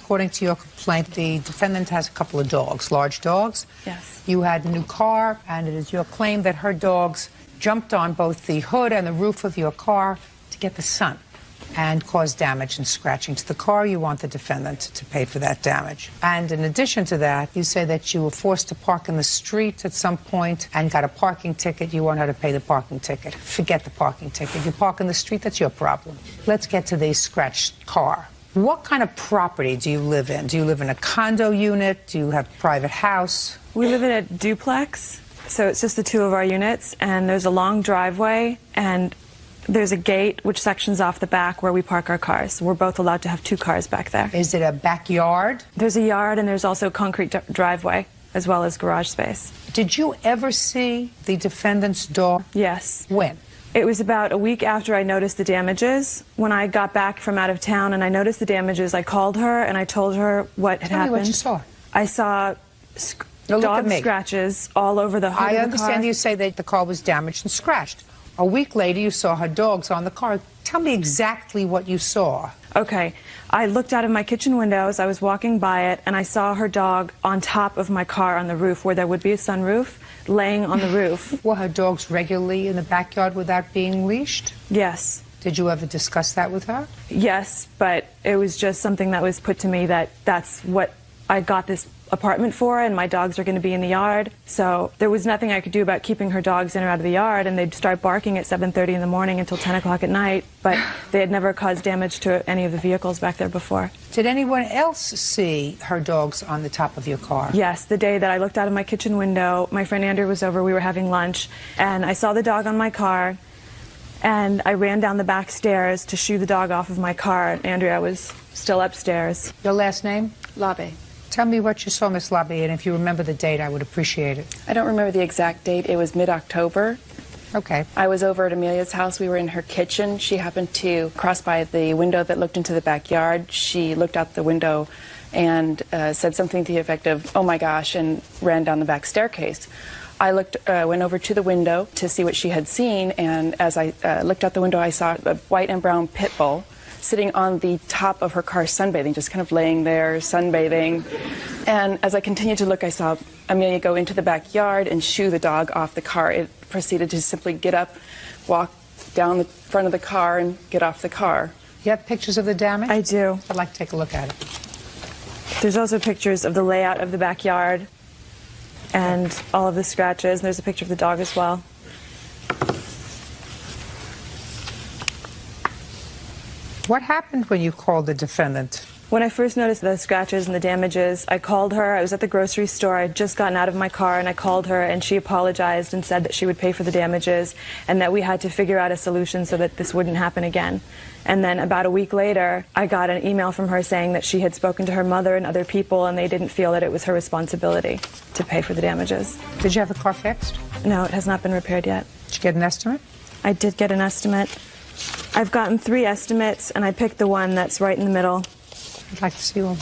according to your complaint, the defendant has a couple of dogs, large dogs. Yes. You had a new car, and it is your claim that her dogs jumped on both the hood and the roof of your car to get the sun and cause damage and scratching to the car. You want the defendant to pay for that damage. And in addition to that, you say that you were forced to park in the street at some point and got a parking ticket. You want her to pay the parking ticket. Forget the parking ticket. You park in the street, that's your problem. Let's get to the scratched car. What kind of property do you live in? Do you live in a condo unit? Do you have a private house? We live in a duplex, so it's just the two of our units, and there's a long driveway, and there's a gate which sections off the back where we park our cars. We're both allowed to have two cars back there. Is it a backyard? There's a yard, and there's also a concrete driveway, as well as garage space. Did you ever see the defendant's dog? Yes. When? It was about a week after I noticed the damages. When I got back from out of town and I noticed the damages, I called her and I told her what had happened. Tell me what you saw. I saw dog scratches all over the hood of the car. I understand you say that the car was damaged and scratched. A week later, you saw her dogs on the car. Tell me exactly what you saw. Okay. I looked out of my kitchen windows. I was walking by it, and I saw her dog on top of my car on the roof, where there would be a sunroof, laying on the roof. Were her dogs regularly in the backyard without being leashed? Yes. Did you ever discuss that with her? Yes, but it was just something that was put to me that that's what I got this apartment for, and my dogs are going to be in the yard. So there was nothing I could do about keeping her dogs in or out of the yard, and they'd start barking at 7:30 in the morning until 10 o'clock at night, but they had never caused damage to any of the vehicles back there before. Did anyone else see her dogs on the top of your car? Yes, the day that I looked out of my kitchen window, my friend Andrew was over, we were having lunch, and I saw the dog on my car, and I ran down the back stairs to shoo the dog off of my car, and Andrea was still upstairs. Your last name? Labe. Tell me what you saw, Miss Labe, and if you remember the date, I would appreciate it. I don't remember the exact date. It was mid-October. Okay. I was over at Amelia's house. We were in her kitchen. She happened to cross by the window that looked into the backyard. She looked out the window and said something to the effect of, "Oh my gosh," and ran down the back staircase. I went over to the window to see what she had seen, and as I looked out the window, I saw a white and brown pit bull sitting on the top of her car sunbathing, just kind of laying there, sunbathing. And as I continued to look, I saw Amelia go into the backyard and shoo the dog off the car. It proceeded to simply get up, walk down the front of the car, and get off the car. You have pictures of the damage? I do. I'd like to take a look at it. There's also pictures of the layout of the backyard and all of the scratches. And there's a picture of the dog as well. What happened when you called the defendant? When I first noticed the scratches and the damages, I called her. I was at the grocery store. I had just gotten out of my car, and I called her, and she apologized and said that she would pay for the damages and that we had to figure out a solution so that this wouldn't happen again. And then about a week later, I got an email from her saying that she had spoken to her mother and other people, and they didn't feel that it was her responsibility to pay for the damages. Did you have the car fixed? No, it has not been repaired yet. Did you get an estimate? I did get an estimate. I've gotten 3 estimates, and I picked the one that's right in the middle. I'd like to see one.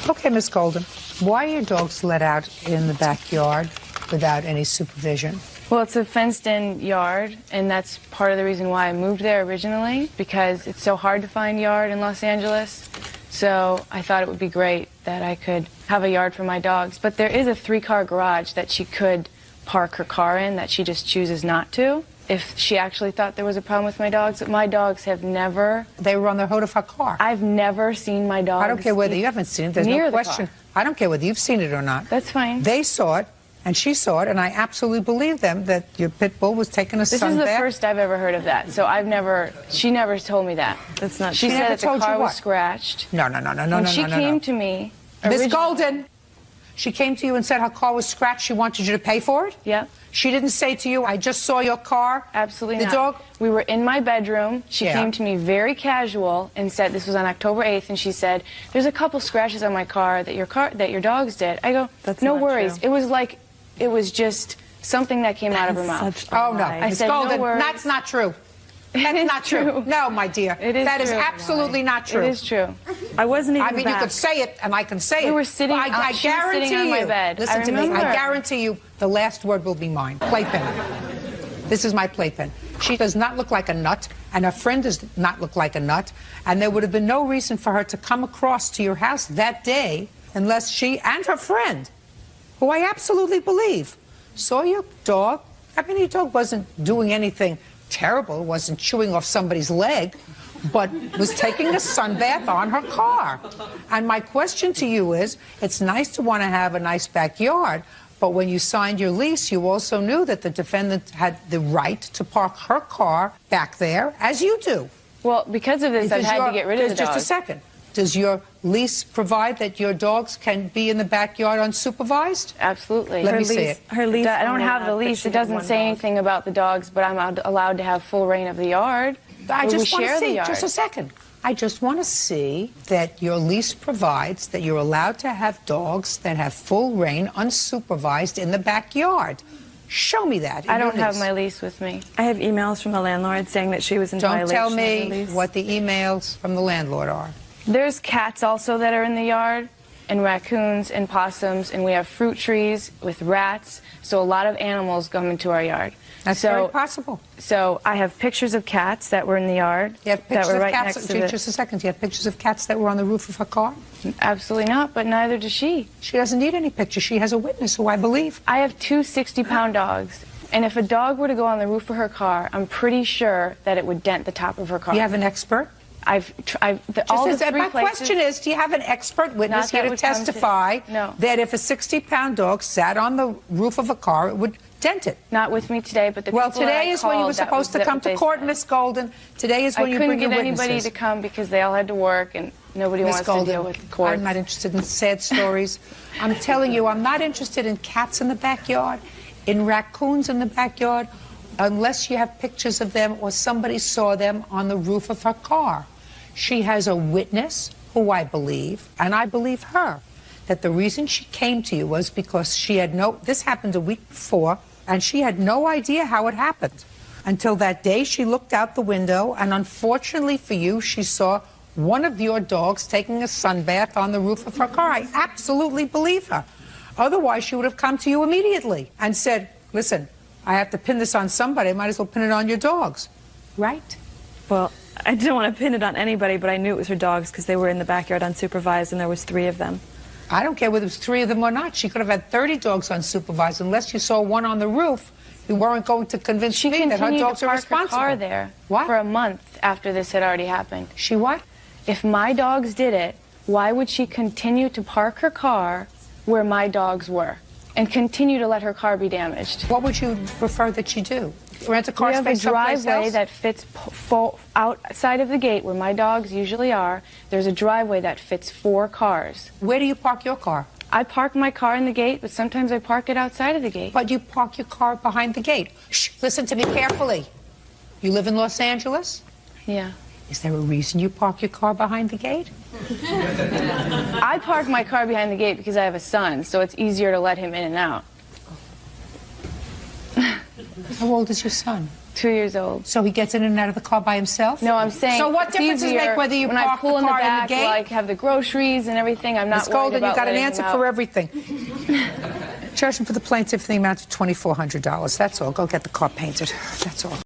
Okay, Miss Golden. Why are your dogs let out in the backyard without any supervision? Well, it's a fenced-in yard, and that's part of the reason why I moved there originally, because it's so hard to find yard in Los Angeles. So I thought it would be great that I could have a yard for my dogs. But there is a 3-car garage that she could park her car in that she just chooses not to. If she actually thought there was a problem with my dogs, but my dogs have never... They were on the hood of her car. I've never seen my dogs... I don't care whether you haven't seen it. There's no question. I don't care whether you've seen it or not. That's fine. They saw it, and she saw it, and I absolutely believe them that your pit bull was taking a sunbath. This is the first I've ever heard of that, so I've never... She never told me that. That's not She true. said that the car was scratched. No. When she came to me... Miss Golden, she came to you and said her car was scratched. She wanted you to pay for it? Yep. She didn't say to you, I just saw your car? Absolutely not. The dog? We were in my bedroom. She came to me very casual and said, this was on October 8th, and she said, there's a couple scratches on my car that your dogs did. I go, that's no not worries. True. It was like, it was just something that came out of her mouth. Oh, no. I Miss said, Golden, no worries. that's not true. That's It is not true. No, my dear. It is That is true. absolutely not true. It is true. I wasn't even I mean, back. you could say it, and I can say it. We were sitting, I she was guarantee sitting on you. my bed. Listen I to me. remember. I guarantee you the last word will be mine. Playpen. This is my playpen. She does not look like a nut, and her friend does not look like a nut, and there would have been no reason for her to come across to your house that day unless she and her friend, who I absolutely believe, saw your dog. I mean, your dog wasn't doing anything terrible, wasn't chewing off somebody's leg, but was taking a sunbath on her car. And my question to you is, it's nice to want to have a nice backyard, but when you signed your lease, you also knew that the defendant had the right to park her car back there, as you do. Well, because of this, I've had to get rid of the dogs. Just a second. Does your lease provide that your dogs can be in the backyard unsupervised? Absolutely. Let me see it. Her lease. I don't have the lease. It doesn't say anything about the dogs, but I'm allowed to have full reign of the yard. I just want to share the see, yard. just a second. I just want to see that your lease provides that you're allowed to have dogs that have full reign, unsupervised, in the backyard. Show me that. I don't have my lease with me. I have emails from the landlord saying that she was in violation Don't tell of me the lease. what the emails from the landlord are. There's cats also that are in the yard, and raccoons and possums, and we have fruit trees with rats, so a lot of animals come into our yard. That's very possible. So I have pictures of cats that were in the yard. You have that pictures were of right cats. next to Just a second. Do you have pictures of cats that were on the roof of her car? Absolutely not, but neither does she. She doesn't need any pictures. She has a witness who I believe. I have two 60-pound dogs, and if a dog were to go on the roof of her car, I'm pretty sure that it would dent the top of her car. You have an expert? My question is, do you have an expert witness here to testify that if a 60-pound dog sat on the roof of a car, it would dent it? Not with me today, but the well, people that today I is when you were called, supposed to come to court, Miss Golden. Today is when you bring your witnesses. I couldn't get anybody to come because they all had to work, and nobody wants to deal with court. I'm not interested in sad stories. I'm telling you, I'm not interested in cats in the backyard, in raccoons in the backyard, unless you have pictures of them or somebody saw them on the roof of her car. She has a witness who I believe, and I believe her, that the reason she came to you was because she had this happened a week before, and she had no idea how it happened. Until that day, she looked out the window, and unfortunately for you, she saw one of your dogs taking a sunbath on the roof of her car. I absolutely believe her. Otherwise, she would have come to you immediately and said, listen, I have to pin this on somebody. I might as well pin it on your dogs. Right? Well, I didn't want to pin it on anybody, but I knew it was her dogs because they were in the backyard unsupervised, and there was 3 of them. I don't care whether it was 3 of them or not. She could have had 30 dogs unsupervised. Unless you saw one on the roof, you weren't going to convince me that her dogs are responsible. She continued to park her car there for a month after this had already happened. She what? If my dogs did it, why would she continue to park her car where my dogs were and continue to let her car be damaged? What would you prefer that she do? Rent a car we have a space someplace driveway else? that fits outside of the gate where my dogs usually are. There's a driveway that fits 4 cars. Where do you park your car? I park my car in the gate, but sometimes I park it outside of the gate. But you park your car behind the gate. Shh, listen to me carefully. You live in Los Angeles? Yeah. Is there a reason you park your car behind the gate? I park my car behind the gate because I have a son, so it's easier to let him in and out. How old is your son? 2 years old. So he gets in and out of the car by himself? No, I'm saying. So what difference does it make whether you park the car in the gate? When I have the groceries and everything, I'm not Ms. Golden, worried about you got an letting answer him out. for everything. Charging for the plaintiff the amount of $2,400. That's all. Go get the car painted. That's all.